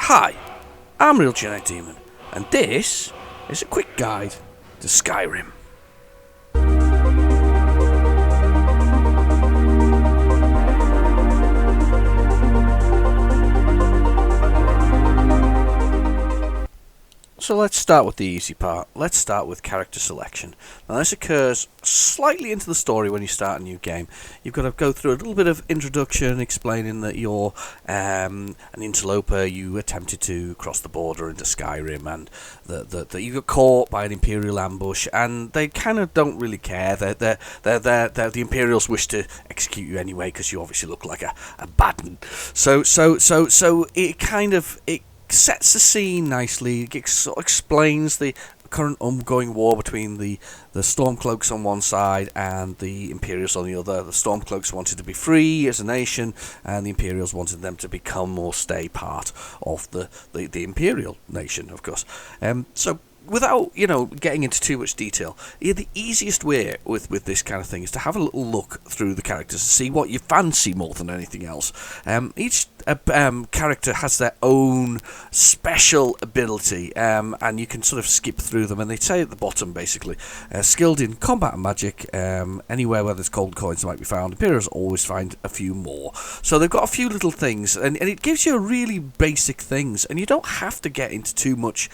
Hi, I'm Real Genetic Demon, and this is a quick guide to Skyrim. So let's start with the easy part. Let's start with character selection. Now this occurs slightly into the story when you start a new game. You've got to go through a little bit of introduction explaining that you're an interloper, you attempted to cross the border into Skyrim, and that you got caught by an Imperial ambush, and they kind of don't really care. The Imperials wish to execute you anyway because you obviously look like a bad one. So it sets the scene nicely. It sort of explains the current ongoing war between the Stormcloaks on one side and the Imperials on the other. The Stormcloaks wanted to be free as a nation, and the Imperials wanted them to become or stay part of the Imperial nation, of course. So without getting into too much detail, the easiest way with this kind of thing is to have a little look through the characters and see what you fancy more than anything else. Each character has their own special ability, and you can sort of skip through them, and they say at the bottom basically, skilled in combat and magic, anywhere where there's gold coins might be found. Imperials always find a few more. So they've got a few little things, and it gives you really basic things, and you don't have to get into too much.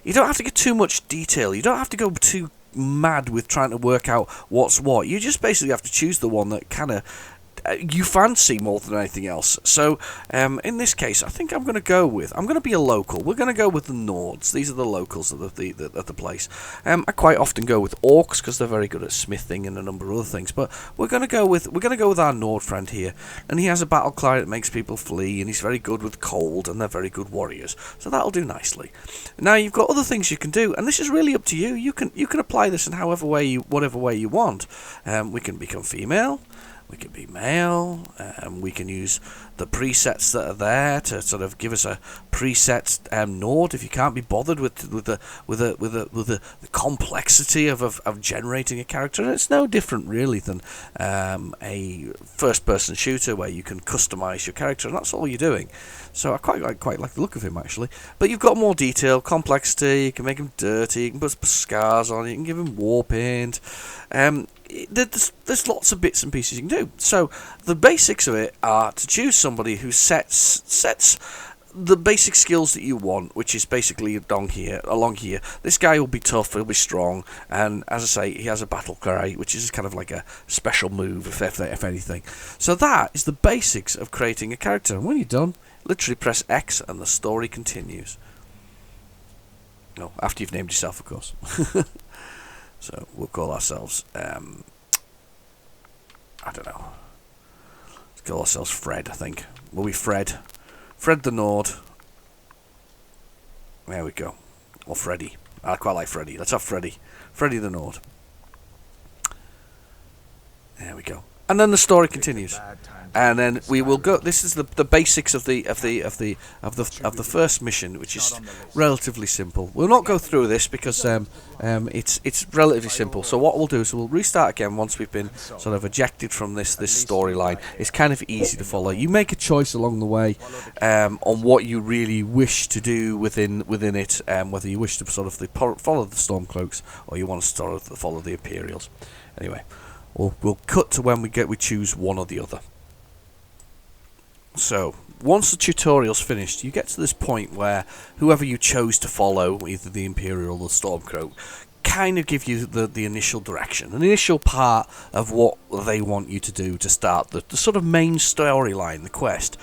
You don't have to get too much detail. You don't have to go too mad with trying to work out what's what. You just basically have to choose the one that kind of you fancy more than anything else. So in this case, I think I'm going to be a local. We're going to go with the Nords. These are the locals of the place. I quite often go with orcs because they're very good at smithing and a number of other things. But we're going to go with our Nord friend here, and he has a battle cry that makes people flee, and he's very good with cold, and they're very good warriors. So that'll do nicely. Now you've got other things you can do, and this is really up to you. You can apply this in whatever way you want. We can become female. We can be male, we can use the presets that are there to sort of give us a preset Nord if you can't be bothered with the complexity of generating a character. And it's no different really than a first-person shooter where you can customize your character, and that's all you're doing. So I quite like the look of him actually. But you've got more detail, complexity. You can make him dirty. You can put scars on it. You can give him war paint. There's lots of bits and pieces you can do. So the basics of it are to choose somebody who sets the basic skills that you want, which is basically along here. This guy will be tough, he'll be strong, and as I say, he has a battle cry, which is kind of like a special move, if anything. So that is the basics of creating a character, and when you're done, literally press X and the story continues. No, after you've named yourself, of course. So we'll call ourselves, I don't know. Let's call ourselves Fred, I think. Will be Fred. Fred the Nord. There we go. Or Freddy. I quite like Freddy. Let's have Freddy. Freddy the Nord. There we go. And then the story continues, and then we will go. This is the basics of the first mission, which is relatively simple. We'll not go through this because it's relatively simple. So what we'll do is we'll restart again once we've been sort of ejected from this storyline. It's kind of easy to follow. You make a choice along the way on what you really wish to do within it, whether you wish to sort of follow the Stormcloaks or you want to sort of follow the Imperials. Anyway. We'll cut to when we choose one or the other. So, once the tutorial's finished, you get to this point where whoever you chose to follow, either the Imperial or the Stormcloak, kind of give you the initial direction, an initial part of what they want you to do to start the sort of main storyline, the quest.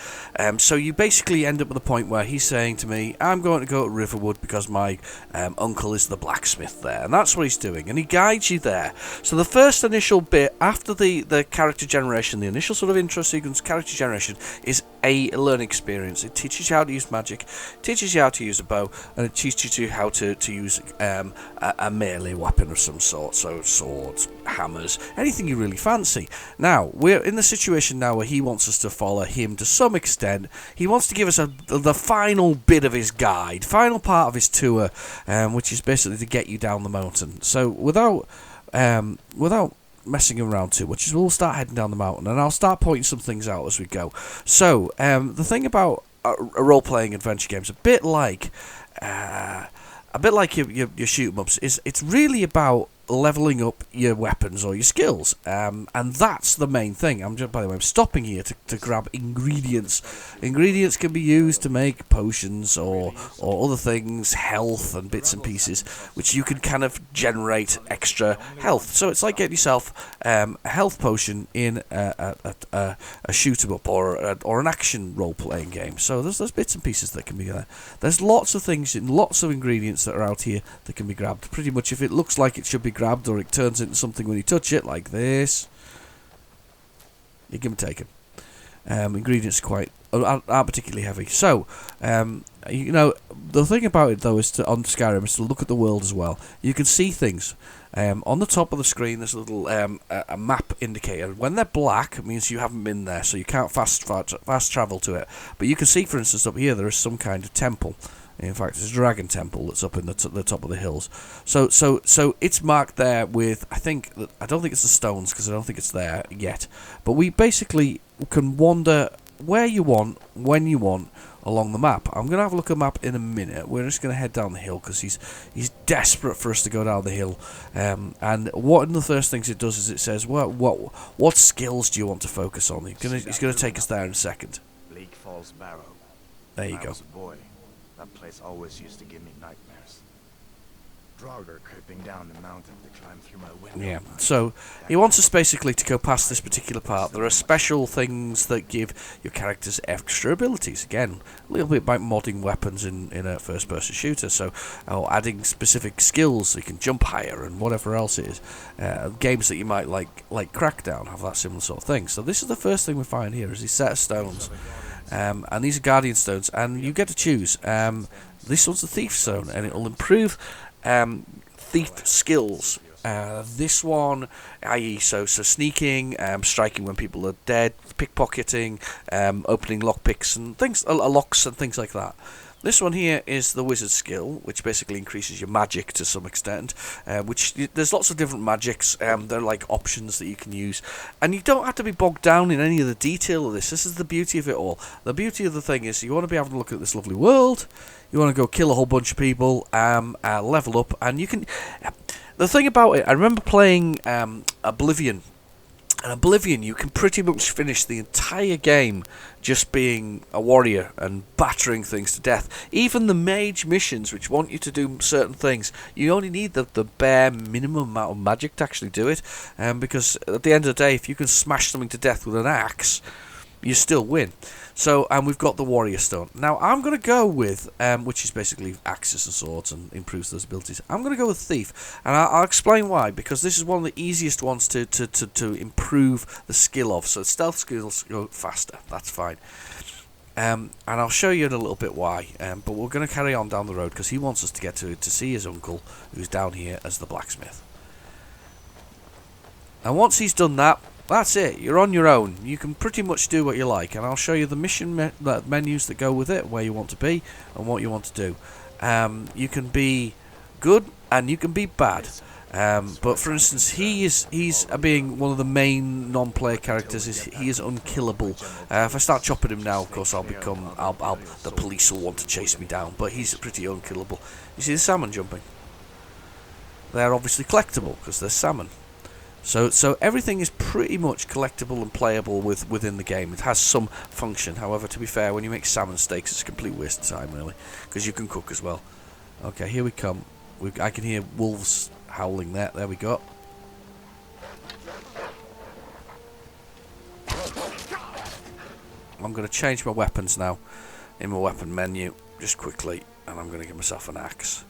So you basically end up at the point where he's saying to me, I'm going to go to Riverwood because my uncle is the blacksmith there, and that's what he's doing, and he guides you there. So the first initial bit after the character generation, the initial sort of intro sequence character generation, is a learning experience. It teaches you how to use magic, teaches you how to use a bow, and it teaches you how to use a melee weapon of some sort, so swords, hammers, anything you really fancy. Now, we're in the situation now where he wants us to follow him to some extent. He wants to give us the final bit of his guide, final part of his tour, which is basically to get you down the mountain. So without messing around too much, we'll start heading down the mountain, and I'll start pointing some things out as we go. So the thing about role-playing adventure games, a bit like your shoot 'em ups, is it's really about leveling up your weapons or your skills, and that's the main thing. By the way, I'm stopping here to grab ingredients. Ingredients can be used to make potions or other things, health and bits and pieces, which you can kind of generate extra health. So it's like getting yourself a health potion in a shoot 'em up or an action role-playing game. So there's bits and pieces that can be there. There's lots of things and lots of ingredients that are out here that can be grabbed. Pretty much, if it looks like it should be grabbed or it turns into something when you touch it, like this, you can take them. Ingredients aren't particularly heavy. So, the thing about it though is on Skyrim is to look at the world as well. You can see things. On the top of the screen, there's a little a map indicator. When they're black, it means you haven't been there, so you can't fast travel to it. But you can see, for instance, up here there is some kind of temple. In fact, it's a dragon temple that's up in the top of the hills. So it's marked there with, I don't think it's the stones, because I don't think it's there yet. But we basically can wander where you want, when you want, along the map. I'm going to have a look at the map in a minute. We're just going to head down the hill, because he's desperate for us to go down the hill. And one of the first things it does is it says, what skills do you want to focus on? He's going to take us there in a second. Bleak Falls Barrow. There you When I go. was a boy, that place always used to give me nightmares. Draugr creeping down the mountain to climb through my window. Yeah, so he wants us basically to go past this particular part. There are special things that give your characters extra abilities. Again, a little bit like modding weapons in a first-person shooter, so adding specific skills so you can jump higher and whatever else it is. Games that you might like Crackdown have that similar sort of thing. So this is the first thing we find here, is these set of stones. And these are Guardian Stones, and you get to choose. This one's the Thief Stone, and it will improve thief skills. This one, i.e. so sneaking, striking when people are dead, pickpocketing, opening lockpicks and things, locks and things like that. This one here is the wizard skill, which basically increases your magic to some extent. There's lots of different magics. They're like options that you can use, and you don't have to be bogged down in any of the detail of this. This is the beauty of it all. The beauty of the thing is you want to be able to look at this lovely world. You want to go kill a whole bunch of people, level up, and you can. The thing about it, I remember playing Oblivion. In Oblivion, you can pretty much finish the entire game just being a warrior and battering things to death. Even the mage missions, which want you to do certain things, you only need the bare minimum amount of magic to actually do it. Because at the end of the day, if you can smash something to death with an axe, you still win. So, and we've got the Warrior Stone. Now, I'm going to go with, which is basically axes and swords and improves those abilities. I'm going to go with Thief, and I'll explain why, because this is one of the easiest ones to improve the skill of. So stealth skills go faster, that's fine. And I'll show you in a little bit why, but we're going to carry on down the road, because he wants us to get to see his uncle, who's down here as the blacksmith. And once he's done that, that's it. You're on your own. You can pretty much do what you like, and I'll show you the mission menus that go with it, where you want to be and what you want to do. You can be good and you can be bad. But for instance, he's being one of the main non-player characters. He is unkillable. If I start chopping him now, of course, the police will want to chase me down. But he's pretty unkillable. You see the salmon jumping? They're obviously collectible because they're salmon. So everything is pretty much collectible and playable within the game. It has some function. However, to be fair, when you make salmon steaks, it's a complete waste of time, really, because you can cook as well. Okay, here we come. I can hear wolves howling there. There we go. I'm going to change my weapons now in my weapon menu, just quickly, and I'm going to give myself an axe.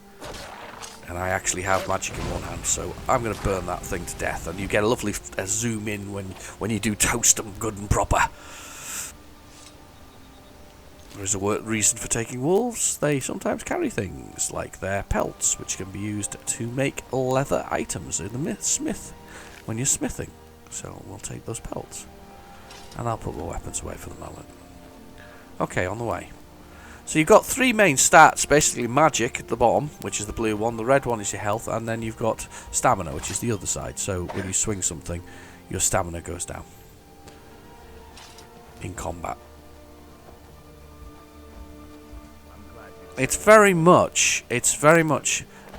And I actually have magic in one hand, so I'm going to burn that thing to death. And you get a lovely zoom in when you do toast them good and proper. There is a reason for taking wolves. They sometimes carry things like their pelts, which can be used to make leather items in the smith when you're smithing. So we'll take those pelts. And I'll put my weapons away for the moment. Okay, on the way. So you've got three main stats, basically magic at the bottom, which is the blue one, the red one is your health, and then you've got stamina, which is the other side. So when you swing something, your stamina goes down in combat. It's very much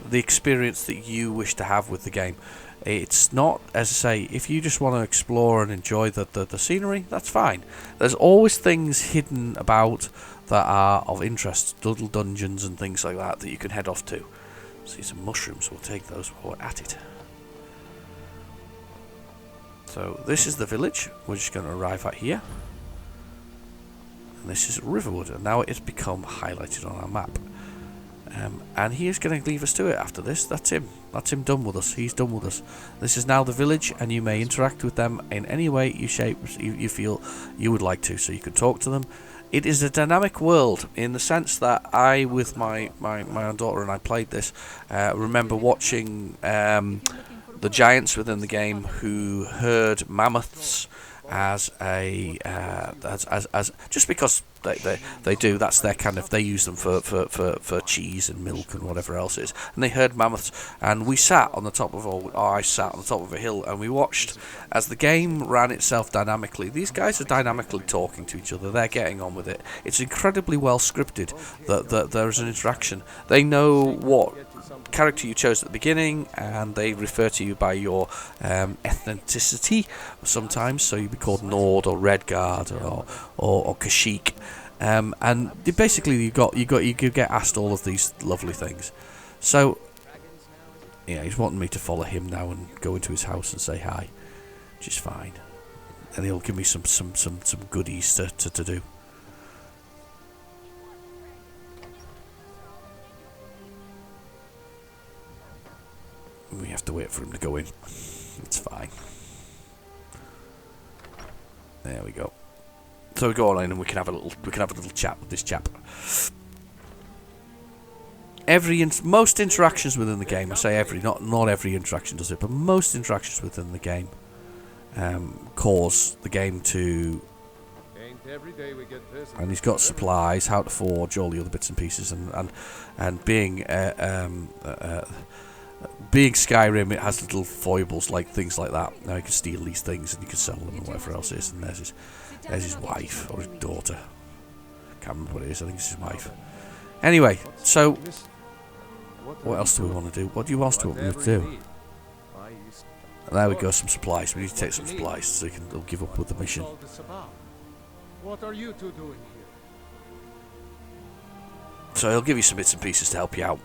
the experience that you wish to have with the game. It's not, as I say, if you just want to explore and enjoy the scenery, that's fine. There's always things hidden about that are of interest, little dungeons and things like that you can head off to. See some mushrooms, we'll take those while we're at it. So this is the village, we're just going to arrive at here. And this is Riverwood, and now it has become highlighted on our map. And he is going to leave us to it after this. That's him done with us. He's done with us. This is now the village, and you may interact with them in any way you feel you would like to. So you can talk to them. It is a dynamic world in the sense that I, with my own daughter, and I played this, remember watching the giants within the game who herd mammoths as just because they do, that's their kind of, they use them for cheese and milk and whatever else it is, and they herd mammoths, and we sat on the top of I sat on the top of a hill, and we watched as the game ran itself dynamically. These guys are dynamically talking to each other, they're getting on with it. It's incredibly well scripted that there's an interaction. They know what character you chose at the beginning, and they refer to you by your ethnicity sometimes, so you'd be called Nord or Redguard or Kashyyyk, and basically you get asked all of these lovely things. So yeah, he's wanting me to follow him now and go into his house and say hi, which is fine, and he'll give me some goodies to do. We have to wait for him to go in. It's fine. There we go. So we go online and we can have a little chat with this chap. Most interactions within the game, I say every, not every interaction does it, but most interactions within the game cause the game to. And he's got supplies, how to forge, all the other bits and pieces, and being Skyrim, it has little foibles like things like that. Now you can steal these things and you can sell them and whatever else it is. And there's his wife or his daughter. Can't remember what it is. I think it's his wife. Anyway, so what else do we want to do? What do you want to do? And there we go. Some supplies. We need to take some supplies so they'll give up with the mission. What are you two doing here? So he'll give you some bits and pieces to help you out.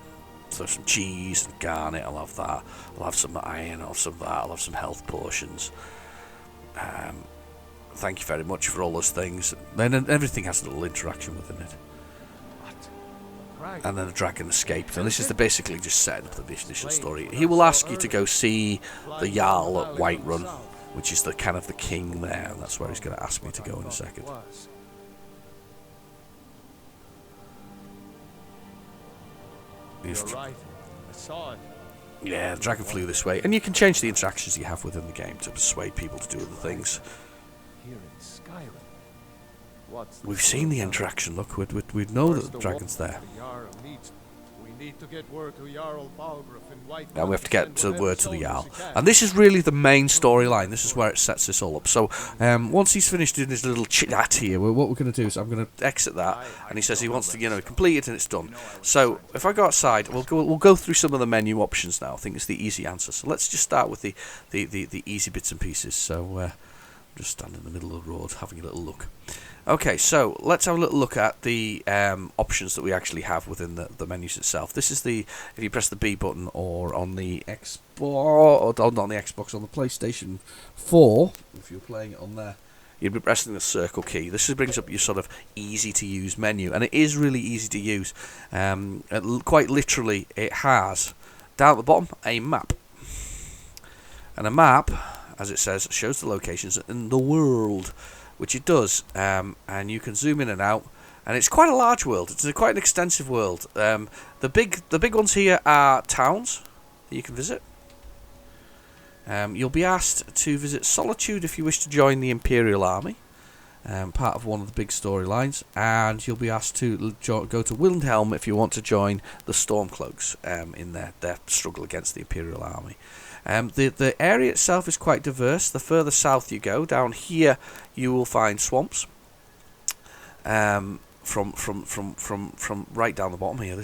So some cheese and garnet, I'll have that. I'll have some iron, I'll have some of that, I'll have some health potions. Thank you very much for all those things. Then everything has a little interaction within it. And then the dragon escaped. And this is basically just setting up the initial story. He will ask you to go see the Jarl at Whiterun, which is the kind of the king there, and that's where he's going to ask me to go in a second. You're right. I saw it. Yeah, the dragon flew this way, and you can change the interactions you have within the game to persuade people to do other things. Here in Skyrim. We've seen the interaction. Look, we know that the dragon's there. We need to get word to Jarl Balgruuf in White. Now we have to get to word to the Jarl, and this is really the main storyline. This is where it sets this all up. So once he's finished doing his little chat here, what we're going to do is I'm going to exit that, and he says he wants to complete it and it's done. So if I go outside, we'll go through some of the menu options now. I think it's the easy answer. So let's just start with the easy bits and pieces. So just stand in the middle of the road having a little look. Okay, so let's have a little look at the options that we actually have within the menus itself. This is if you press the B button, or on the Xbox, or not on the Xbox, on the PlayStation 4, if you're playing it on there, you'd be pressing the circle key. This brings up your sort of easy to use menu, and it is really easy to use. Quite literally, it has down at the bottom a map, and a map, as it says, shows the locations in the world, which it does, and you can zoom in and out, and it's quite a large world. It's quite an extensive world. The big ones here are towns that you can visit. You'll be asked to visit Solitude if you wish to join the Imperial Army, part of one of the big storylines, and you'll be asked to go to Windhelm if you want to join the Stormcloaks in their struggle against the Imperial Army. The area itself is quite diverse. The further south you go, down here you will find swamps. from right down the bottom here.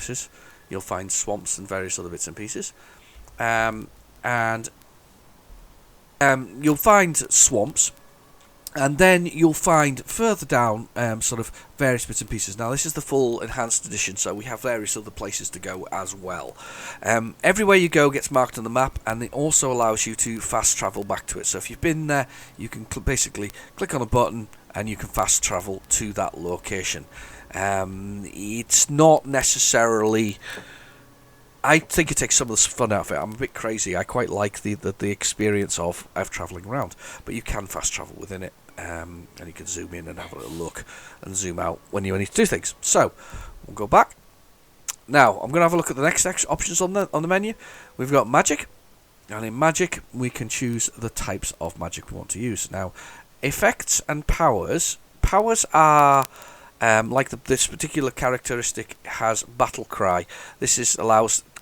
You'll find swamps and various other bits and pieces, and you'll find swamps. And then you'll find further down sort of various bits and pieces. Now, this is the full enhanced edition, so we have various other places to go as well. Everywhere you go gets marked on the map, and it also allows you to fast travel back to it. So if you've been there, you can basically click on a button, and you can fast travel to that location. It's not necessarily... I think it takes some of the fun out of it. I'm a bit crazy. I quite like the experience of travelling around, but you can fast travel within it. And you can zoom in and have a little look and zoom out when you need to do things. So we'll go back. Now I'm going to have a look at the next options on the menu. We've got magic, and in magic we can choose the types of magic we want to use. Now, effects and powers. Powers are like this particular characteristic has battle cry. This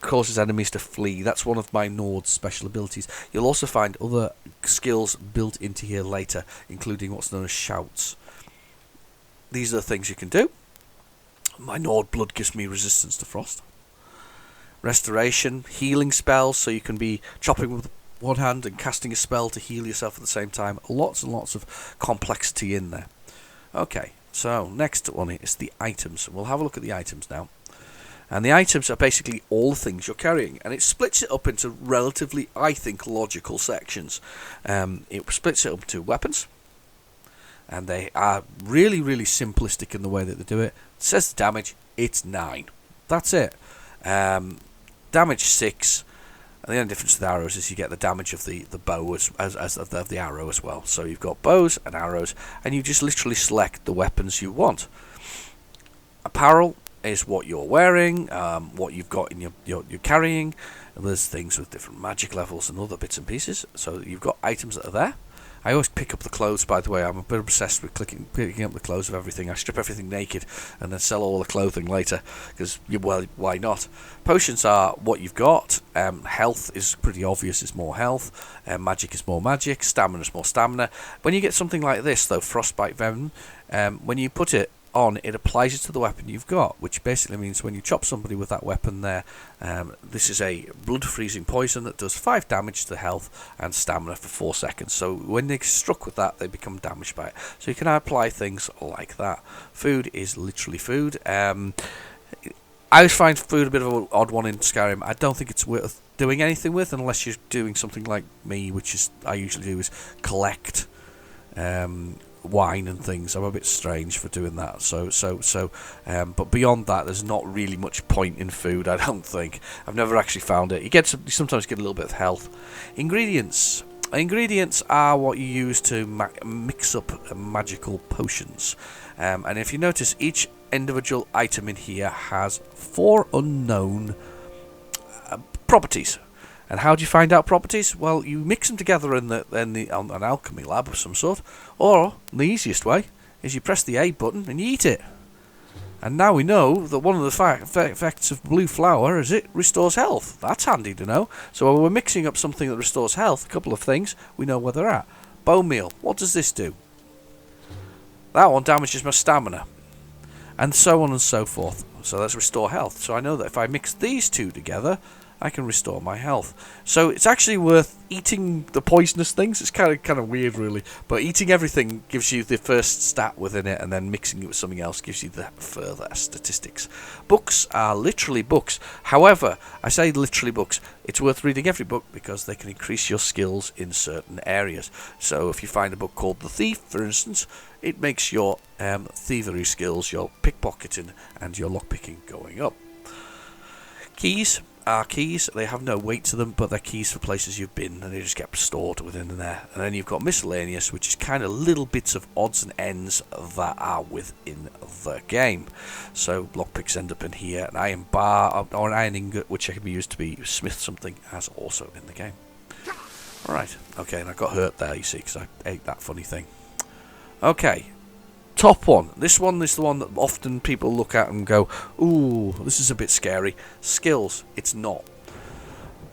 causes enemies to flee. That's one of my Nord's special abilities. You'll also find other skills built into here later, including what's known as shouts. These are the things you can do. My Nord blood gives me resistance to frost. Restoration, healing spells, so you can be chopping with one hand and casting a spell to heal yourself at the same time. Lots and lots of complexity in there. Okay, so next one is the items. We'll have a look at the items now. And the items are basically all the things you're carrying. And it splits it up into relatively, I think, logical sections. It splits it up into weapons. And they are really, really simplistic in the way that they do it. It says the damage, it's 9. That's it. Damage 6. And the only difference with the arrows is you get the damage of the bow as of the arrow as well. So you've got bows and arrows. And you just literally select the weapons you want. Apparel is what you're wearing, what you've got in you're carrying. And there's things with different magic levels and other bits and pieces. So you've got items that are there. I always pick up the clothes, by the way. I'm a bit obsessed with picking up the clothes of everything. I strip everything naked and then sell all the clothing later. Because, well, why not? Potions are what you've got. Health is pretty obvious, it's more health. Magic is more magic. Stamina is more stamina. When you get something like this, though, Frostbite Venom, when you put it on, it applies it to the weapon you've got, which basically means when you chop somebody with that weapon there, this is a blood freezing poison that does 5 damage to health and stamina for 4 seconds. So when they're struck with that, they become damaged by it. So you can apply things like that. Food is literally food. I always find food a bit of an odd one in Skyrim. I don't think it's worth doing anything with unless you're doing something like me, which is I usually do is collect wine and things. I'm a bit strange for doing that. But beyond that, there's not really much point in food. I don't think. I've never actually found it. You sometimes get a little bit of health. Ingredients. Ingredients are what you use to mix up magical potions. And if you notice, each individual item in here has 4 unknown properties. And how do you find out properties? Well, you mix them together on an alchemy lab of some sort, or the easiest way is you press the A button and you eat it. And now we know that one of the effects of blue flower is it restores health. That's handy to know. So when we're mixing up something that restores health, a couple of things, we know where they're at. Bone meal, what does this do? That one damages my stamina. And so on and so forth. So let's restore health. So I know that if I mix these two together, I can restore my health. So it's actually worth eating the poisonous things. It's kind of weird, really. But eating everything gives you the first stat within it, and then mixing it with something else gives you the further statistics. Books are literally books. However, I say literally books. It's worth reading every book because they can increase your skills in certain areas. So if you find a book called The Thief, for instance, it makes your thievery skills, your pickpocketing, and your lockpicking going up. Keys are keys. They have no weight to them, but they're keys for places you've been, and they just get stored within there. And then you've got miscellaneous, which is kind of little bits of odds and ends that are within the game. So lockpicks end up in here. An iron bar or an iron ingot, which can be used to be smith something, as also in the game. Alright, okay, and I got hurt there, you see, because I ate that funny thing. Okay, top one. This one is the one that often people look at and go, ooh, this is a bit scary. Skills, it's not.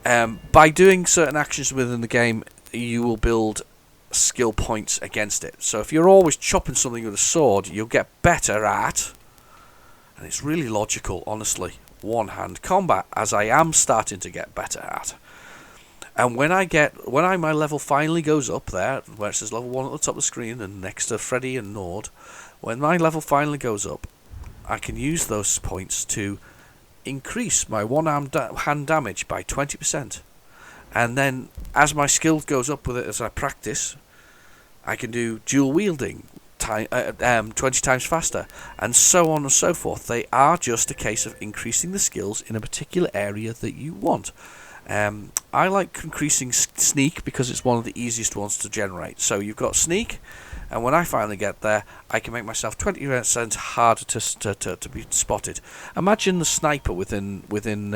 By doing certain actions within the game, you will build skill points against it. So if you're always chopping something with a sword, you'll get better at And it's really logical, honestly. One-hand combat, as I am starting to get better at. And when my level finally goes up there, where it says level 1 at the top of the screen and next to Freddy and Nord, when my level finally goes up, I can use those points to increase my one-hand damage by 20%. And then, as my skill goes up with it as I practice, I can do dual wielding 20 times faster, and so on and so forth. They are just a case of increasing the skills in a particular area that you want. I like increasing sneak because it's one of the easiest ones to generate. So you've got sneak, and when I finally get there, I can make myself 20% harder to be spotted. Imagine the sniper within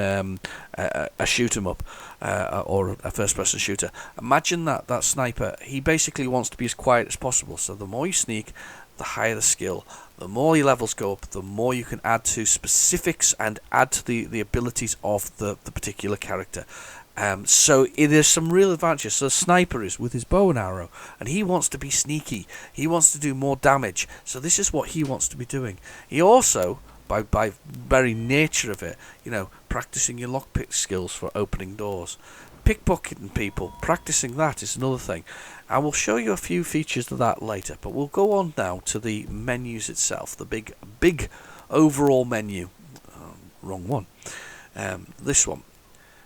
a shoot 'em up or a first-person shooter. Imagine that sniper. He basically wants to be as quiet as possible. So the more you sneak, the higher the skill. The more your levels go up, the more you can add to specifics and add to the abilities of the particular character. So there's some real advantages. So the sniper is with his bow and arrow, and he wants to be sneaky. He wants to do more damage. So this is what he wants to be doing. He also, by very nature of it, practicing your lockpick skills for opening doors. Pickpocketing people, practicing that is another thing. I will show you a few features of that later, but we'll go on now to the menus itself, the big overall menu. Wrong one. This one.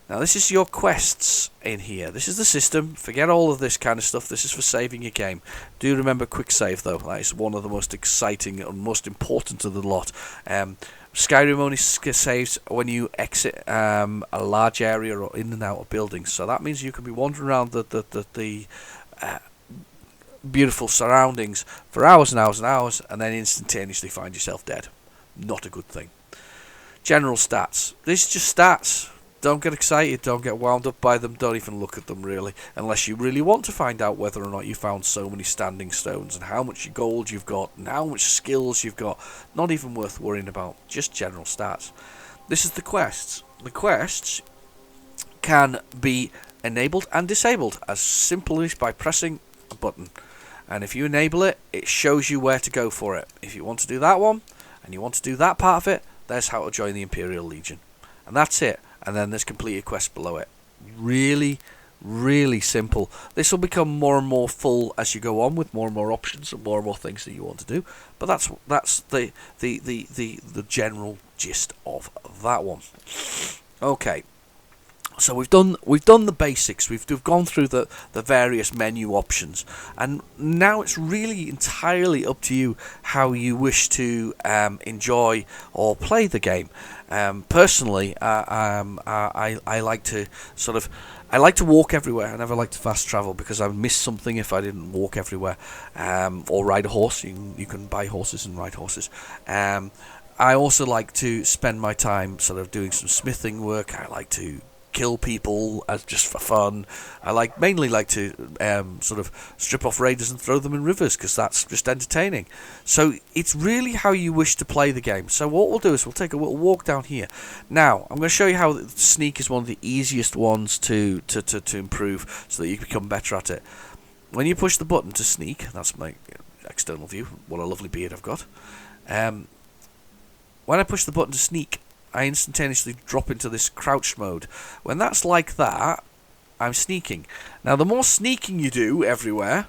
Now this is your quests in here. This is the system. Forget all of this kind of stuff. This is for saving your game. Do remember quick save though. That is one of the most exciting and most important of the lot. Skyrim only saves when you exit a large area or in and out of buildings. So that means you can be wandering around the beautiful surroundings for hours and hours and hours, and then instantaneously find yourself dead. Not a good thing. General stats. These are just stats. Don't get excited, don't get wound up by them, don't even look at them really, unless you really want to find out whether or not you found so many standing stones and how much gold you've got and how much skills you've got. Not even worth worrying about, just general stats. This is the quests. The quests can be enabled and disabled as simply as by pressing a button. And if you enable it, it shows you where to go for it. If you want to do that one, and you want to do that part of it, there's how to join the Imperial Legion. And that's it. And then there's completed quests below it. Really, really simple. This will become more and more full as you go on with more and more options and more things that you want to do. But that's the general gist of that one. Okay. So we've done the basics. We've gone through the various menu options, and now it's really entirely up to you how you wish to enjoy or play the game. Personally, I like to walk everywhere. I never like to fast travel because I would miss something if I didn't walk everywhere. Or ride a horse. You can buy horses and ride horses. I also like to spend my time sort of doing some smithing work. I like to kill people as just for fun. I mainly like to sort of strip off raiders and throw them in rivers because that's just entertaining. So it's really how you wish to play the game. So what we'll do is we'll take a little walk down here. Now I'm going to show you how sneak is one of the easiest ones to improve so that you become better at it. When you push the button to sneak, that's my external view. What a lovely beard I've got. When I push the button to sneak, I instantaneously drop into this crouched mode. When that's like that, I'm sneaking. Now, the more sneaking you do everywhere,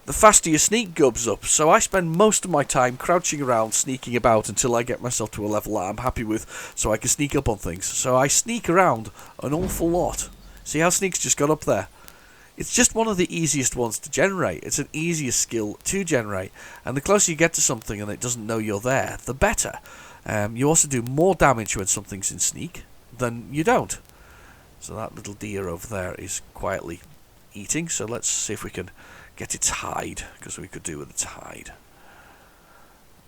the faster your sneak goes up. So I spend most of my time crouching around, sneaking about until I get myself to a level that I'm happy with, so I can sneak up on things. So I sneak around an awful lot. See how sneak's just got up there? It's just one of the easiest ones to generate. It's an easier skill to generate. And the closer you get to something and it doesn't know you're there, the better. You also do more damage when something's in sneak than you don't. So that little deer over there is quietly eating. So let's see if we can get its hide, because we could do with its hide.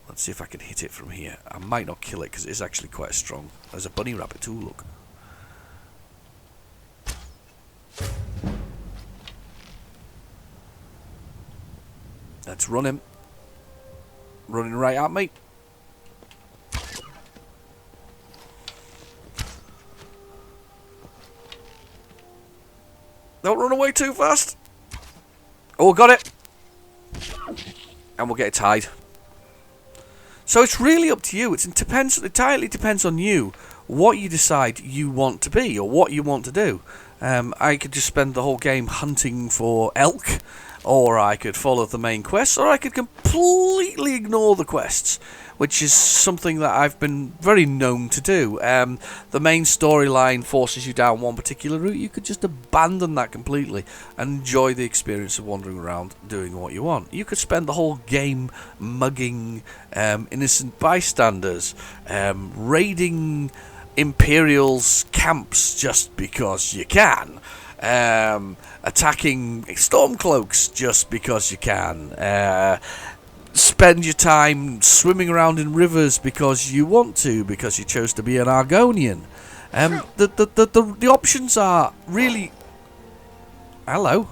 Let's see if I can hit it from here. I might not kill it because it is actually quite strong. There's a bunny rabbit too, look. Let's run him. Running right at me. Don't run away too fast. Oh, got it. And we'll get its hide. So it's really up to you. It entirely depends on you what you decide you want to be or what you want to do. I could just spend the whole game hunting for elk, or I could follow the main quests, or I could completely ignore the quests, which is something that I've been very known to do. The main storyline forces you down one particular route. You could just abandon that completely and enjoy the experience of wandering around doing what you want. You could spend the whole game mugging innocent bystanders, raiding Imperial's camps just because you can, attacking Stormcloaks just because you can, spend your time swimming around in rivers because you want to, because you chose to be an Argonian. The options are really are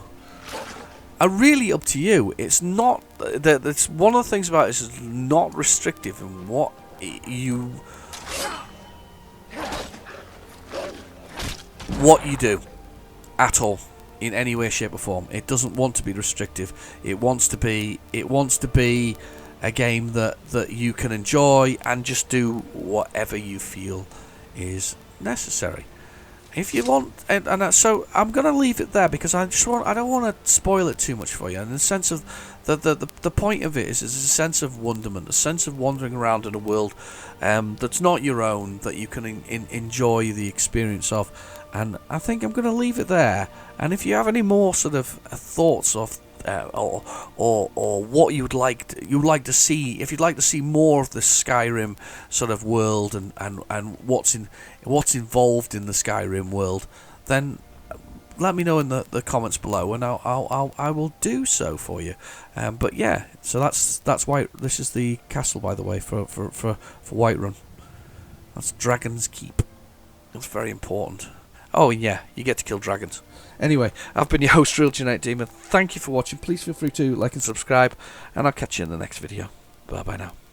really up to you. It's not. That's one of the things about it is not restrictive in what you do at all, in any way, shape or form. It doesn't want to be restrictive. It wants to be a game that you can enjoy and just do whatever you feel is necessary. If you want, so I'm gonna leave it there because I don't want to spoil it too much for you. And in the sense of the point of it is a sense of wonderment, a sense of wandering around in a world that's not your own, that you can enjoy the experience of. And I think I'm going to leave it there. And if you have any more sort of thoughts of or what you'd like to see, if you'd like to see more of the Skyrim sort of world and what's involved in the Skyrim world, then let me know in the comments below, and I will do so for you. But yeah, so that's White. This is the castle, by the way, for Whiterun. That's Dragon's Keep. It's very important. Oh yeah, you get to kill dragons. Anyway, I've been your host, Real Genetic Demon. Thank you for watching. Please feel free to like and subscribe, and I'll catch you in the next video. Bye bye now.